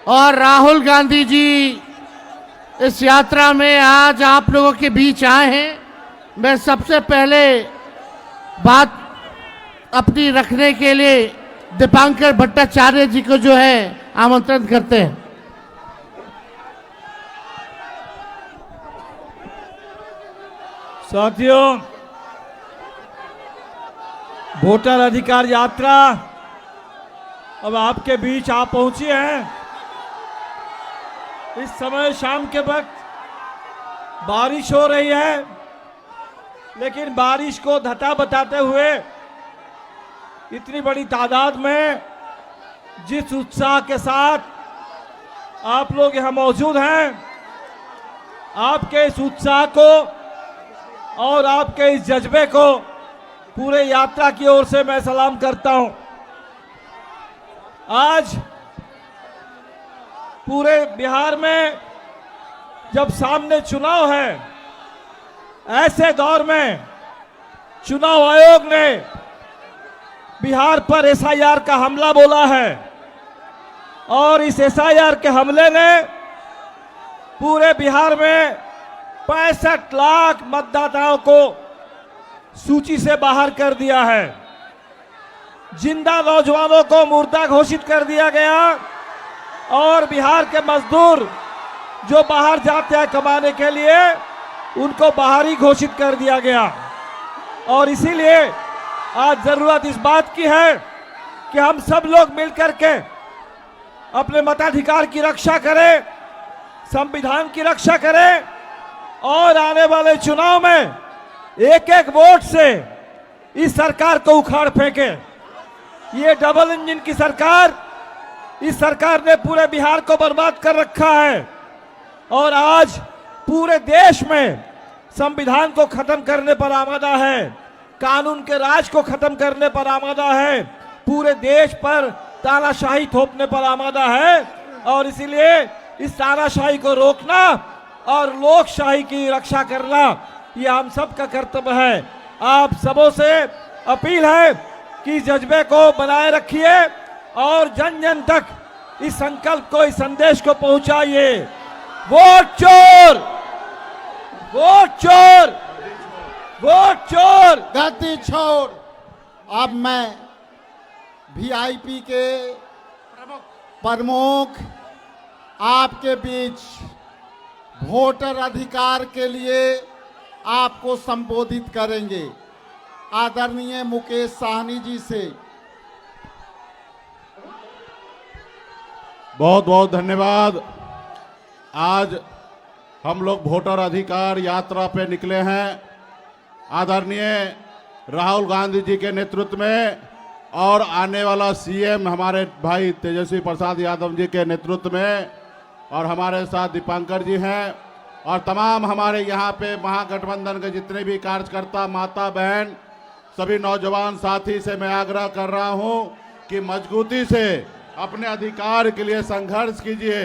और राहुल गांधी जी इस यात्रा में आज आप लोगों के बीच आए हैं। मैं सबसे पहले बात अपनी रखने के लिए दीपांकर भट्टाचार्य जी को जो है आमंत्रित करते हैं। साथियों, वोटर अधिकार यात्रा अब आपके बीच आ पहुंची है। इस समय शाम के वक्त बारिश हो रही है, लेकिन बारिश को धता बताते हुए इतनी बड़ी तादाद में जिस उत्साह के साथ आप लोग यहां मौजूद हैं, आपके इस उत्साह को और आपके इस जज्बे को पूरे यात्रा की ओर से मैं सलाम करता हूं। आज पूरे बिहार में जब सामने चुनाव है, ऐसे दौर में चुनाव आयोग ने बिहार पर एसआईआर का हमला बोला है और इस एसआईआर के हमले ने पूरे बिहार में 65 लाख मतदाताओं को सूची से बाहर कर दिया है। जिंदा नौजवानों को मुर्दा घोषित कर दिया गया और बिहार के मजदूर जो बाहर जाते हैं कमाने के लिए, उनको बाहरी घोषित कर दिया गया। और इसीलिए आज जरूरत इस बात की है कि हम सब लोग मिलकर के अपने मताधिकार की रक्षा करें, संविधान की रक्षा करें और आने वाले चुनाव में एक एक वोट से इस सरकार को उखाड़ फेंके। ये डबल इंजन की सरकार, इस सरकार ने पूरे बिहार को बर्बाद कर रखा है और आज पूरे देश में संविधान को खत्म करने पर आमादा है, कानून के राज को खत्म करने पर आमादा है, पूरे देश पर तानाशाही थोपने पर आमादा है। और इसीलिए इस तानाशाही को रोकना और लोकशाही की रक्षा करना ये हम सब का कर्तव्य है। आप सबों से अपील है कि जज्बे को बनाए रखिए और जन जन तक इस संकल्प को, इस संदेश को पहुंचाइए। वोट चोर, वोट चोर, वोट चोर, गद्दी छोड़। अब मैं वीआईपी के प्रमुख आपके बीच वोटर अधिकार के लिए आपको संबोधित करेंगे। आदरणीय मुकेश साहनी जी से बहुत बहुत धन्यवाद। आज हम लोग वोटर अधिकार यात्रा पे निकले हैं आदरणीय राहुल गांधी जी के नेतृत्व में और आने वाला सीएम हमारे भाई तेजस्वी प्रसाद यादव जी के नेतृत्व में, और हमारे साथ दीपांकर जी हैं और तमाम हमारे यहाँ पे महागठबंधन के जितने भी कार्यकर्ता, माता बहन, सभी नौजवान साथी से मैं आग्रह कर रहा हूँ कि मजबूती से अपने अधिकार के लिए संघर्ष कीजिए,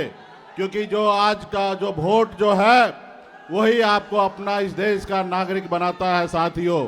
क्योंकि जो आज का जो वोट जो है वही आपको अपना इस देश का नागरिक बनाता है। साथियों,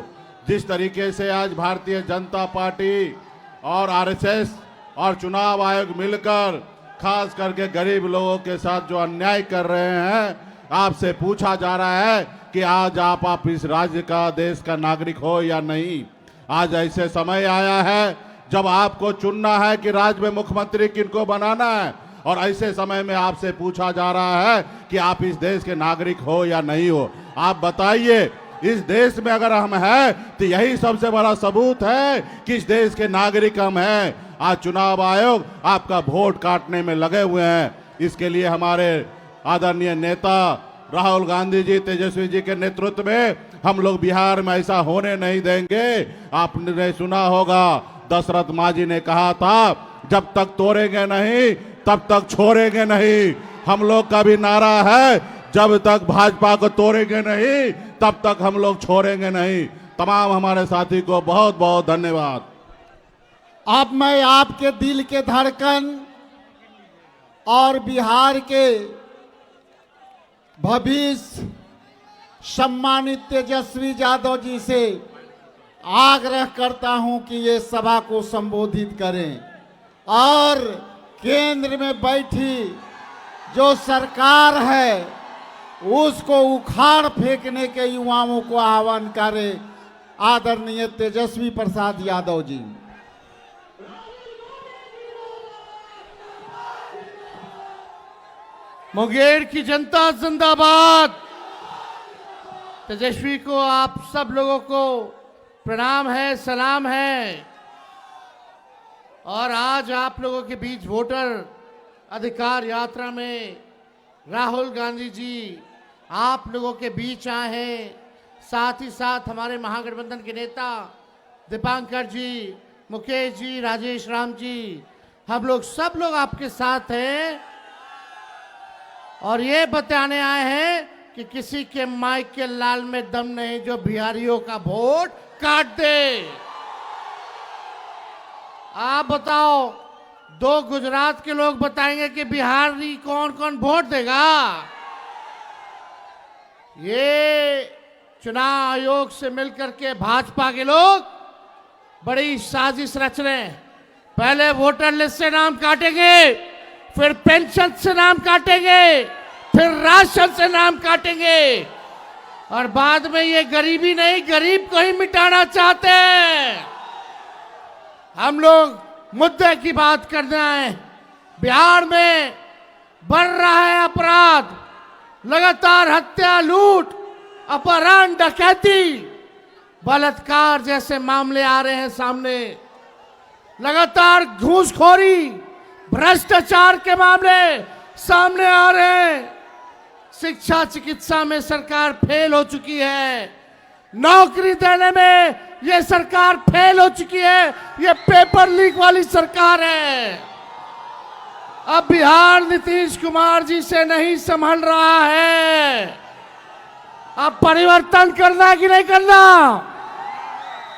जिस तरीके से आज भारतीय जनता पार्टी और आरएसएस और चुनाव आयोग मिलकर खास करके गरीब लोगों के साथ जो अन्याय कर रहे हैं, आपसे पूछा जा रहा है कि आज आप इस राज्य का, देश का नागरिक हो या नहीं। आज ऐसे समय आया है जब आपको चुनना है कि राज्य में मुख्यमंत्री किनको बनाना है, और ऐसे समय में आपसे पूछा जा रहा है कि आप इस देश के नागरिक हो या नहीं हो। आप बताइए, इस देश में अगर हम हैं तो यही सबसे बड़ा सबूत है कि इस देश के नागरिक हम हैं। आज चुनाव आयोग आपका वोट काटने में लगे हुए हैं। इसके लिए हमारे आदरणीय नेता राहुल गांधी जी, तेजस्वी जी के नेतृत्व में हम लोग बिहार में ऐसा होने नहीं देंगे। आपने सुना होगा दशरथ मांझी ने कहा था, जब तक तोड़ेंगे नहीं तब तक छोड़ेंगे नहीं। हम लोग का भी नारा है, जब तक भाजपा को तोड़ेंगे नहीं तब तक हम लोग छोड़ेंगे नहीं। तमाम हमारे साथी को बहुत बहुत धन्यवाद। अब मैं आपके दिल के धड़कन और बिहार के भविष्य सम्मानित तेजस्वी यादव जी से आग्रह करता हूं कि ये सभा को संबोधित करें और केंद्र में बैठी जो सरकार है उसको उखाड़ फेंकने के युवाओं को आह्वान करे आदरणीय तेजस्वी प्रसाद यादव जी। मुंगेर की जनता जिंदाबाद। तेजस्वी को आप सब लोगों को प्रणाम है, सलाम है। और आज आप लोगों के बीच वोटर अधिकार यात्रा में राहुल गांधी जी आप लोगों के बीच आए हैं। साथ ही साथ हमारे महागठबंधन के नेता दीपांकर जी, मुकेश जी, राजेश राम जी, हम लोग सब लोग आपके साथ हैं और ये बताने आए हैं कि किसी के माइक के लाल में दम नहीं जो बिहारियों का वोट काट दे। आप बताओ, दो गुजरात के लोग बताएंगे कि बिहारी कौन कौन वोट देगा। ये चुनाव आयोग से मिलकर के भाजपा के लोग बड़ी साजिश रच रहे हैं। पहले वोटर लिस्ट से नाम काटेंगे, फिर पेंशन से नाम काटेंगे, फिर राशन से नाम काटेंगे और बाद में ये गरीबी नहीं, गरीब को ही मिटाना चाहते हैं। हम लोग मुद्दे की बात करने आए। बिहार में बढ़ रहा है अपराध, लगातार हत्या, लूट, अपहरण, डकैती, बलात्कार जैसे मामले आ रहे हैं सामने। लगातार घूसखोरी, भ्रष्टाचार के मामले सामने आ रहे हैं। शिक्षा चिकित्सा में सरकार फेल हो चुकी है। नौकरी देने में ये सरकार फेल हो चुकी है। ये पेपर लीक वाली सरकार है। अब बिहार नीतीश कुमार जी से नहीं संभल रहा है। अब परिवर्तन करना कि नहीं करना?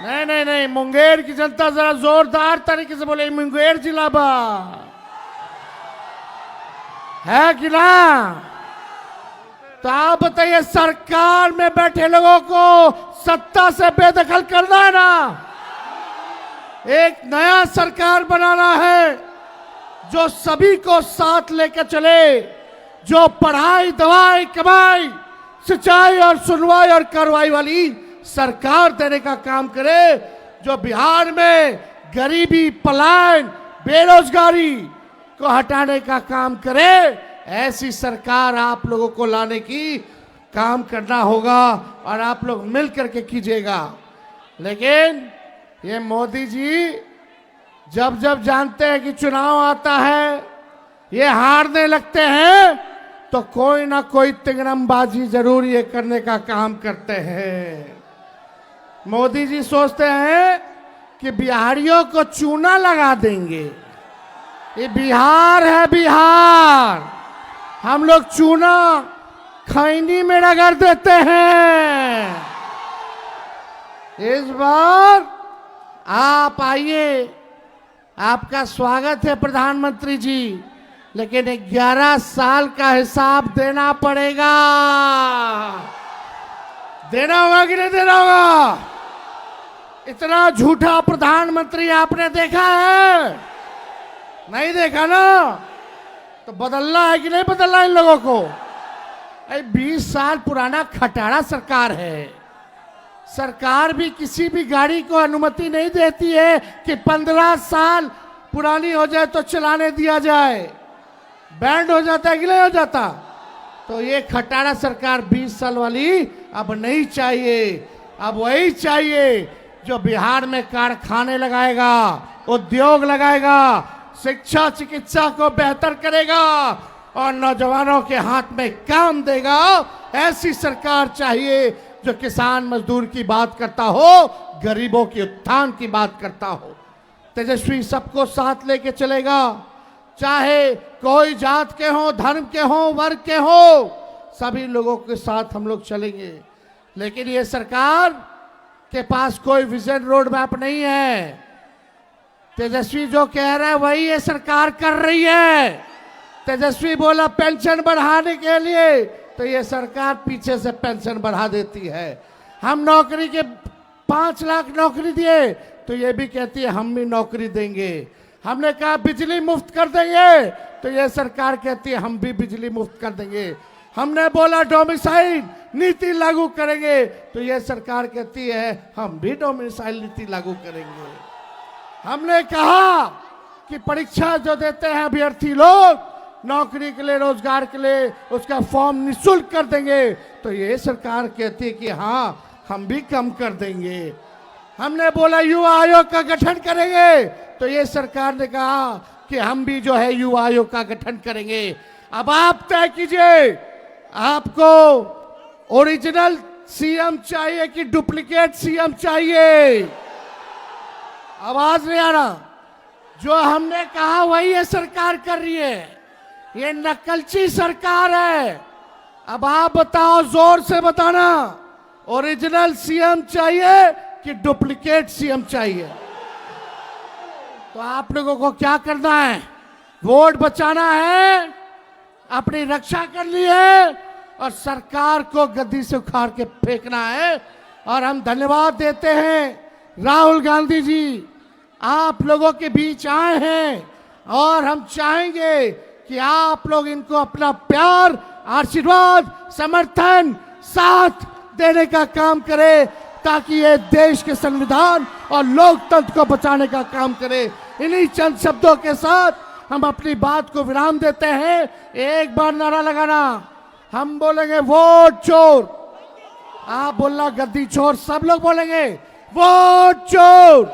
नहीं नहीं नहीं, मुंगेर की जनता जरा जोरदार तरीके से बोले, मुंगेर जिला बा है कि ना? तो आप बताइए, सरकार में बैठे लोगों को सत्ता से बेदखल करना है ना? एक नया सरकार बनाना है जो सभी को साथ लेकर चले, जो पढ़ाई, दवाई, कमाई, सिंचाई और सुनवाई और कार्रवाई वाली सरकार देने का काम करे, जो बिहार में गरीबी, पलायन, बेरोजगारी को हटाने का काम करे। ऐसी सरकार आप लोगों को लाने की काम करना होगा और आप लोग मिल करके कीजिएगा। लेकिन ये मोदी जी जब जब जानते हैं कि चुनाव आता है, ये हारने लगते हैं, तो कोई ना कोई तिगड़मबाजी जरूर ये करने का काम करते हैं। मोदी जी सोचते हैं कि बिहारियों को चूना लगा देंगे। ये बिहार है, बिहार। हम लोग चूना खैनी में रगड़ देते हैं। इस बार आप आइए, आपका स्वागत है प्रधानमंत्री जी, लेकिन 11 साल का हिसाब देना पड़ेगा। देना होगा कि नहीं देना होगा? इतना झूठा प्रधानमंत्री आपने देखा है? नहीं देखा ना? तो बदलना है कि नहीं बदलना इन लोगों को? 20 साल पुराना खटारा सरकार है। सरकार भी किसी भी गाड़ी को अनुमति नहीं देती है कि 15 साल पुरानी हो जाए तो चलाने दिया जाए। बैंड हो जाता है कि नहीं हो जाता? तो ये खटारा सरकार 20 साल वाली अब नहीं चाहिए। अब वही चाहिए जो बिहार में कारखाने लगाएगा, उद्योग लगाएगा, शिक्षा चिकित्सा को बेहतर करेगा और नौजवानों के हाथ में काम देगा। ऐसी सरकार चाहिए जो किसान मजदूर की बात करता हो, गरीबों के उत्थान की बात करता हो। तेजस्वी सबको साथ लेके चलेगा, चाहे कोई जात के हो, धर्म के हो, वर्ग के हो, सभी लोगों के साथ हम लोग चलेंगे। लेकिन ये सरकार के पास कोई विजन रोड मैप नहीं है। तेजस्वी जो कह रहा है वही ये सरकार कर रही है। तेजस्वी बोला पेंशन बढ़ाने के लिए, तो ये सरकार पीछे से पेंशन बढ़ा देती है। हम नौकरी के 5 लाख नौकरी दिए, तो ये भी कहती है हम भी नौकरी देंगे। हमने कहा बिजली मुफ्त कर देंगे, तो ये सरकार कहती है हम भी बिजली मुफ्त कर देंगे। हमने बोला डोमिसाइल नीति लागू करेंगे, तो ये सरकार कहती है हम भी डोमिसाइल नीति लागू करेंगे। हमने कहा कि परीक्षा जो देते हैं अभ्यर्थी लोग नौकरी के लिए, रोजगार के लिए, उसका फॉर्म निःशुल्क कर देंगे, तो ये सरकार कहती है कि हाँ हम भी कम कर देंगे। हमने बोला युवा आयोग का गठन करेंगे, तो ये सरकार ने कहा कि हम भी जो है युवा आयोग का गठन करेंगे। अब आप तय कीजिए, आपको ओरिजिनल सीएम चाहिए कि डुप्लीकेट सीएम चाहिए? आवाज नहीं आ रहा। जो हमने कहा वही ये सरकार कर रही है, ये नकलची सरकार है। अब आप बताओ, जोर से बताना, ओरिजिनल सीएम चाहिए कि डुप्लीकेट सीएम चाहिए? तो आप लोगों को क्या करना है? वोट बचाना है, अपनी रक्षा करनी है और सरकार को गद्दी से उखाड़ के फेंकना है। और हम धन्यवाद देते हैं राहुल गांधी जी, आप लोगों के बीच आए हैं और हम चाहेंगे कि आप लोग इनको अपना प्यार, आशीर्वाद, समर्थन, साथ देने का काम करें, ताकि ये देश के संविधान और लोकतंत्र को बचाने का काम करे। इन्हीं चंद शब्दों के साथ हम अपनी बात को विराम देते हैं। एक बार नारा लगाना, हम बोलेंगे वोट चोर, आप बोलना गद्दी चोर, सब लोग बोलेंगे वोट चोर,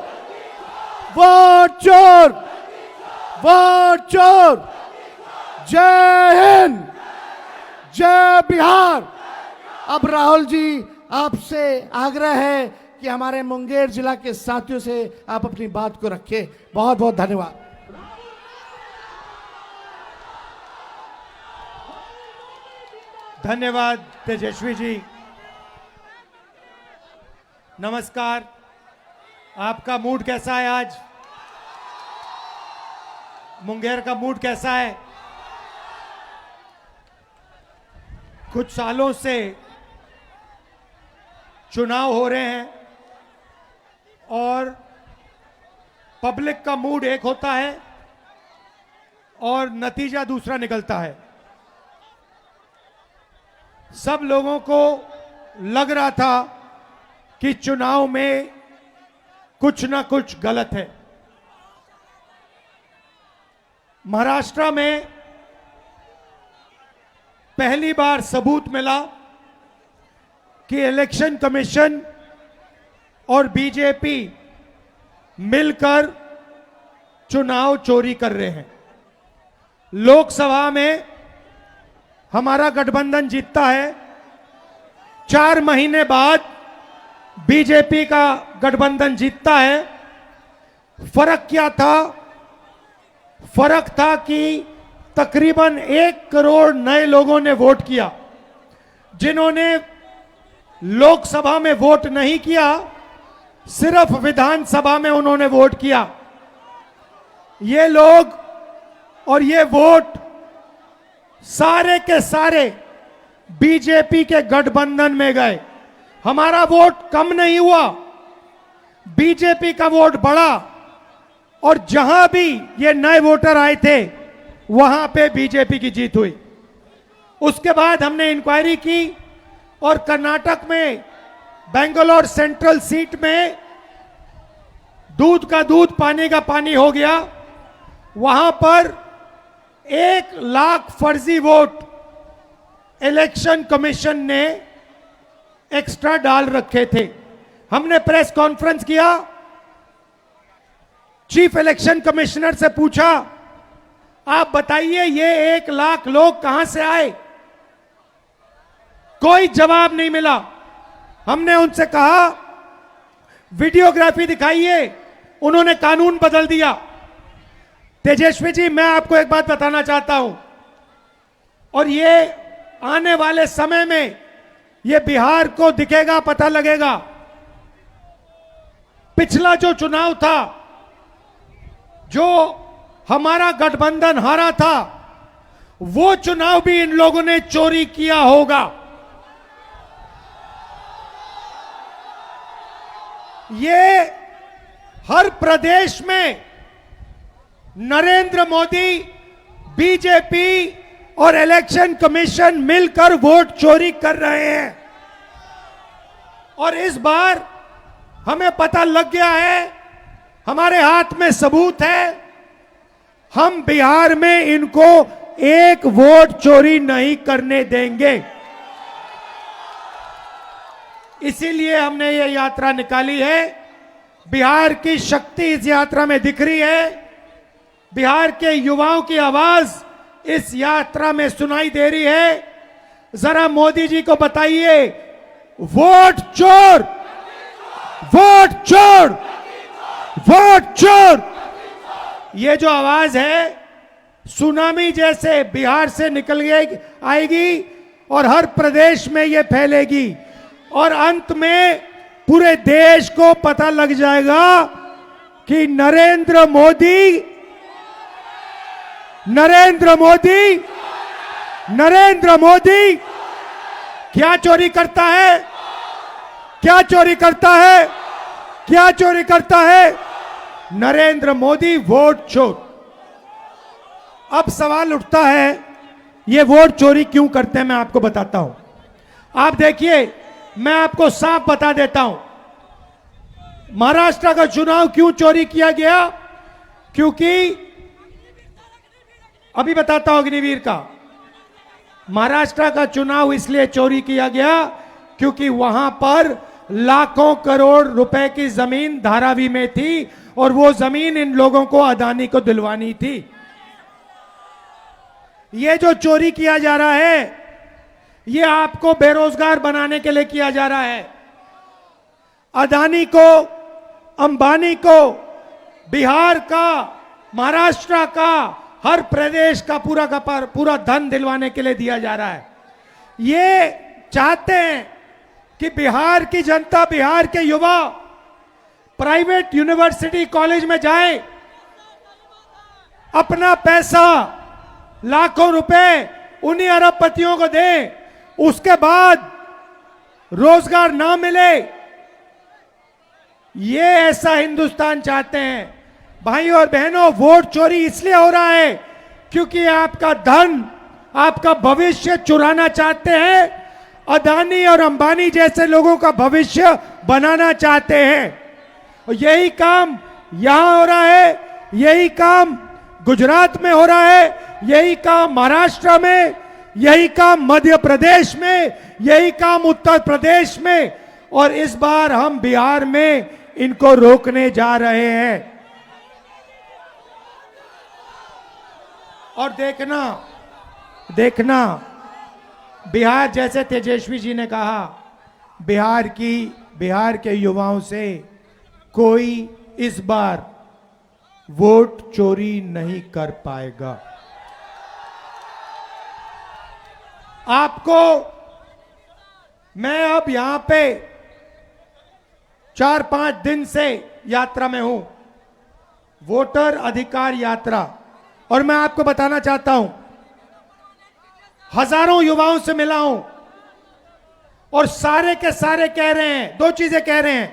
वोट चोर, वोट चोर। जय हिंद, जय बिहार। अब राहुल जी, आपसे आग्रह है कि हमारे मुंगेर जिला के साथियों से आप अपनी बात को रखें। बहुत बहुत धन्यवाद। धन्यवाद तेजस्वी जी। नमस्कार, आपका मूड कैसा है आज? मुंगेर का मूड कैसा है? कुछ सालों से चुनाव हो रहे हैं और पब्लिक का मूड एक होता है और नतीजा दूसरा निकलता है। सब लोगों को लग रहा था कि चुनाव में कुछ ना कुछ गलत है। महाराष्ट्र में पहली बार सबूत मिला कि इलेक्शन कमीशन और बीजेपी मिलकर चुनाव चोरी कर रहे हैं। लोकसभा में हमारा गठबंधन जीतता है, 4 महीने बाद बीजेपी का गठबंधन जीतता है। फर्क क्या था? फर्क था कि तकरीबन 1 करोड़ नए लोगों ने वोट किया। जिन्होंने लोकसभा में वोट नहीं किया, सिर्फ विधानसभा में उन्होंने वोट किया। ये लोग और ये वोट सारे के सारे बीजेपी के गठबंधन में गए। हमारा वोट कम नहीं हुआ, बीजेपी का वोट बढ़ा और जहां भी ये नए वोटर आए थे वहां पे बीजेपी की जीत हुई। उसके बाद हमने इंक्वायरी की और कर्नाटक में बेंगलोर सेंट्रल सीट में दूध का दूध पानी का पानी हो गया। वहां पर 1 लाख फर्जी वोट इलेक्शन कमीशन ने एक्स्ट्रा डाल रखे थे। हमने प्रेस कॉन्फ्रेंस किया, चीफ इलेक्शन कमिश्नर से पूछा, आप बताइए ये 1 लाख लोग कहां से आए? कोई जवाब नहीं मिला। हमने उनसे कहा वीडियोग्राफी दिखाइए, उन्होंने कानून बदल दिया। तेजस्वी जी, मैं आपको एक बात बताना चाहता हूं और ये आने वाले समय में ये बिहार को दिखेगा, पता लगेगा। पिछला जो चुनाव था, जो हमारा गठबंधन हारा था, वो चुनाव भी इन लोगों ने चोरी किया होगा। ये हर प्रदेश में नरेंद्र मोदी, बीजेपी और इलेक्शन कमीशन मिलकर वोट चोरी कर रहे हैं। और इस बार हमें पता लग गया है, हमारे हाथ में सबूत है, हम बिहार में इनको एक वोट चोरी नहीं करने देंगे। इसीलिए हमने ये यात्रा निकाली है। बिहार की शक्ति इस यात्रा में दिख रही है। बिहार के युवाओं की आवाज इस यात्रा में सुनाई दे रही है। जरा मोदी जी को बताइए, वोट चोर, वोट चोर, वोट चोर। ये जो आवाज है सुनामी जैसे बिहार से निकल आएगी और हर प्रदेश में ये फैलेगी और अंत में पूरे देश को पता लग जाएगा कि नरेंद्र मोदी, नरेंद्र मोदी, नरेंद्र मोदी क्या चोरी करता है, क्या चोरी करता है, क्या चोरी करता है? नरेंद्र मोदी वोट चोर। अब सवाल उठता है, ये वोट चोरी क्यों करते हैं? मैं आपको बताता हूं। आप देखिए, मैं आपको साफ बता देता हूं, महाराष्ट्र का चुनाव क्यों चोरी किया गया? क्योंकि अभी बताता हूं अग्निवीर का। महाराष्ट्र का चुनाव इसलिए चोरी किया गया क्योंकि वहां पर लाखों करोड़ रुपए की जमीन धारावी में थी और वो जमीन इन लोगों को अदानी को दिलवानी थी। ये जो चोरी किया जा रहा है, ये आपको बेरोजगार बनाने के लिए किया जा रहा है। अदानी को, अंबानी को बिहार का, महाराष्ट्र का, हर प्रदेश का पूरा धन दिलवाने के लिए दिया जा रहा है। ये चाहते हैं कि बिहार की जनता, बिहार के युवा प्राइवेट यूनिवर्सिटी कॉलेज में जाएं, अपना पैसा लाखों रुपए उन्हीं अरबपतियों को दें, उसके बाद रोजगार ना मिले। ये ऐसा हिंदुस्तान चाहते हैं। भाई और बहनों, वोट चोरी इसलिए हो रहा है क्योंकि आपका धन, आपका भविष्य चुराना चाहते हैं। अदानी और अंबानी जैसे लोगों का भविष्य बनाना चाहते हैं। और यही काम यहां हो रहा है, यही काम गुजरात में हो रहा है, यही काम महाराष्ट्र में, यही काम मध्य प्रदेश में, यही काम उत्तर प्रदेश में, और इस बार हम बिहार में इनको रोकने जा रहे हैं। और देखना बिहार, जैसे तेजस्वी जी ने कहा, बिहार के युवाओं से कोई इस बार वोट चोरी नहीं कर पाएगा। आपको मैं अब यहां पे 4-5 दिन से यात्रा में हूं, वोटर अधिकार यात्रा, और मैं आपको बताना चाहता हूं, हजारों युवाओं से मिला हूं और सारे के सारे कह रहे हैं, 2 चीजें कह रहे हैं।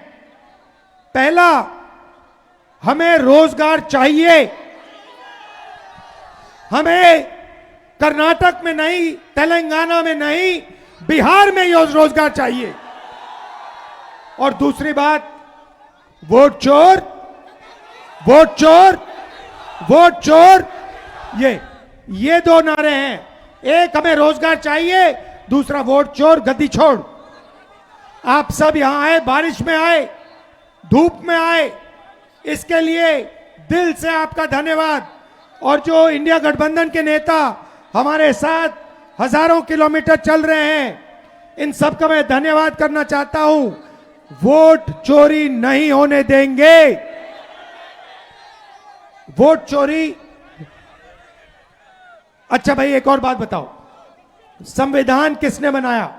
पहला, हमें रोजगार चाहिए, हमें कर्नाटक में नहीं, तेलंगाना में नहीं, बिहार में रोजगार चाहिए। और दूसरी बात, वोट चोर, वोट चोर, वोट चोर, ये 2 नारे हैं। एक, हमें रोजगार चाहिए, दूसरा वोट चोर, गद्दी छोड़। आप सब यहां आए, बारिश में आए, धूप में आए, इसके लिए दिल से आपका धन्यवाद। और जो इंडिया गठबंधन के नेता हमारे साथ हजारों किलोमीटर चल रहे हैं, इन सब का मैं धन्यवाद करना चाहता हूं। वोट चोरी नहीं होने देंगे। वोट चोरी। अच्छा भाई, एक और बात बताओ, संविधान किसने बनाया?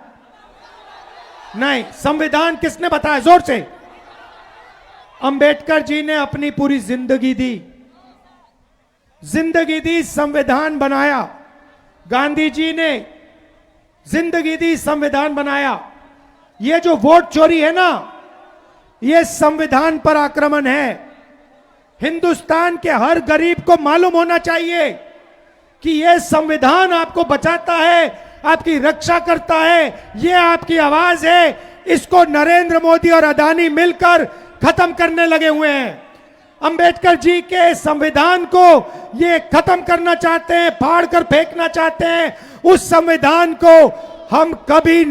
नहीं, संविधान किसने बताया? जोर से। अंबेडकर जी ने अपनी पूरी जिंदगी दी, संविधान बनाया। गांधी जी ने जिंदगी दी, संविधान बनाया। ये जो वोट चोरी है ना, ये संविधान पर आक्रमण है। हिंदुस्तान के हर गरीब को मालूम होना चाहिए कि यह संविधान आपको बचाता है, आपकी रक्षा करता है, यह आपकी आवाज है। इसको नरेंद्र मोदी और अदानी मिलकर खत्म करने लगे हुए हैं। अंबेडकर जी के संविधान को ये खत्म करना चाहते हैं, फाड़ कर फेंकना चाहते हैं। उस संविधान को हम कभी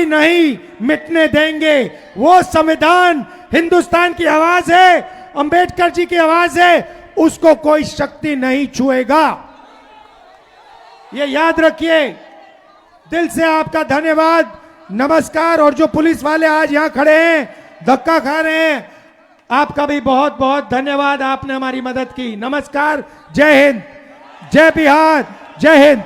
नहीं मिटने देंगे। वो संविधान हिंदुस्तान की आवाज है, अंबेडकर जी की आवाज है, उसको कोई शक्ति नहीं छुएगा। ये याद रखिए। दिल से आपका धन्यवाद, नमस्कार। और जो पुलिस वाले आज यहां खड़े हैं, धक्का खा रहे हैं, आपका भी बहुत बहुत धन्यवाद, आपने हमारी मदद की। नमस्कार, जय हिंद, जय बिहार, जय हिंद।